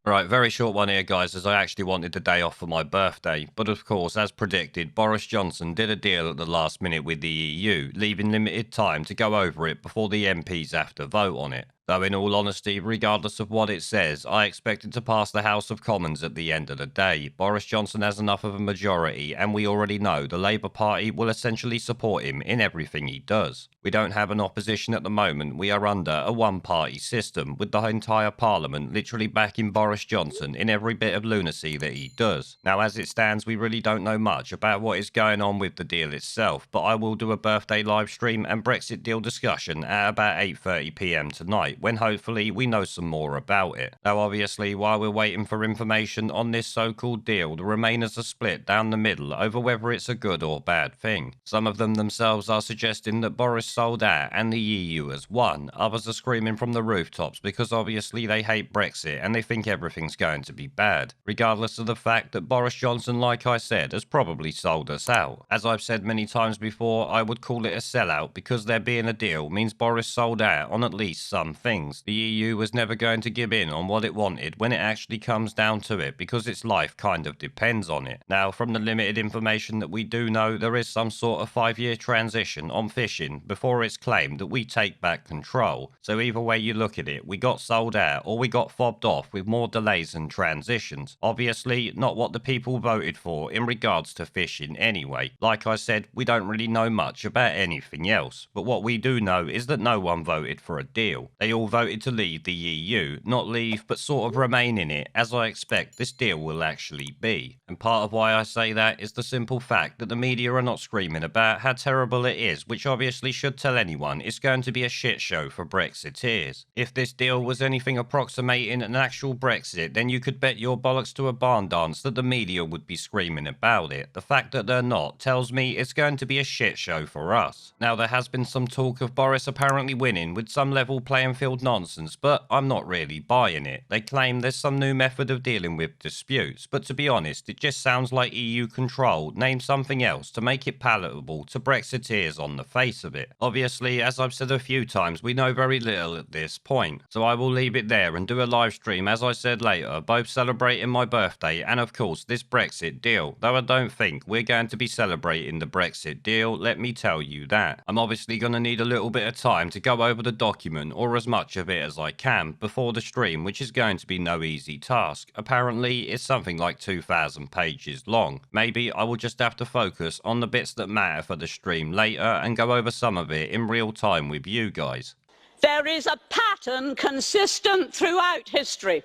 Right, very short one here, guys, as I actually wanted the day off for my birthday. But of course, as predicted, Boris Johnson did a deal at the last minute with the EU, leaving limited time to go over it before the MPs have to vote on it. Though, in all honesty, regardless of what it says, I expect it to pass the House of Commons at the end of the day. Boris Johnson has enough of a majority, and we already know the Labour Party will essentially support him in everything he does. We don't have an opposition at the moment, we are under a one-party system, with the entire Parliament literally backing Boris Johnson in every bit of lunacy that he does. Now, as it stands, we really don't know much about what is going on with the deal itself, but I will do a birthday live stream and Brexit deal discussion at about 8:30 PM tonight, when hopefully we know some more about it. Now, obviously, while we're waiting for information on this so-called deal, the Remainers are split down the middle over whether it's a good or bad thing. Some of them themselves are suggesting that Boris sold out and the EU has won. Others are screaming from the rooftops because obviously they hate Brexit and they think everything's going to be bad, regardless of the fact that Boris Johnson, like I said, has probably sold us out. As I've said many times before, I would call it a sellout because there being a deal means Boris sold out on at least some things. The EU was never going to give in on what it wanted when it actually comes down to it because its life kind of depends on it. Now, from the limited information that we do know, there is some sort of 5-year transition on fishing before it's claimed that we take back control. So either way you look at it, we got sold out or we got fobbed off with more delays and transitions. Obviously, not what the people voted for in regards to fishing anyway. Like I said, we don't really know much about anything else, but what we do know is that no one voted for a deal. They all voted to leave the EU, not leave, but sort of remain in it, as I expect this deal will actually be. And part of why I say that is the simple fact that the media are not screaming about how terrible it is, which obviously should tell anyone it's going to be a shit show for Brexiteers. If this deal was anything approximating an actual Brexit, then you could bet your bollocks to a barn dance that the media would be screaming about it. The fact that they're not tells me it's going to be a shit show for us. Now, there has been some talk of Boris apparently winning with some level playing field nonsense, but I'm not really buying it. They claim there's some new method of dealing with disputes, but to be honest, it just sounds like EU control named something else to make it palatable to Brexiteers on the face of it. Obviously, as I've said a few times, we know very little at this point, so I will leave it there and do a live stream, as I said later, both celebrating my birthday and of course this Brexit deal, though I don't think we're going to be celebrating the Brexit deal, let me tell you that. I'm obviously going to need a little bit of time to go over the document, or as much of it as I can, before the stream, which is going to be no easy task. Apparently, it's something like 2,000 pages long. Maybe I will just have to focus on the bits that matter for the stream later and go over some of it in real time with you guys. There is a pattern consistent throughout history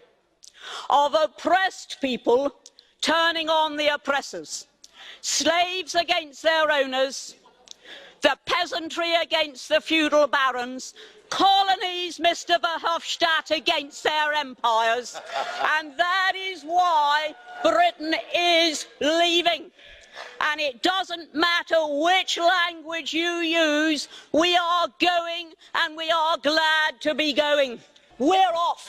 of oppressed people turning on the oppressors, slaves against their owners, the peasantry against the feudal barons, colonies, Mr. Verhofstadt, against their empires, and that is why Britain is leaving. And it doesn't matter which language you use, we are going, and we are glad to be going. We're off.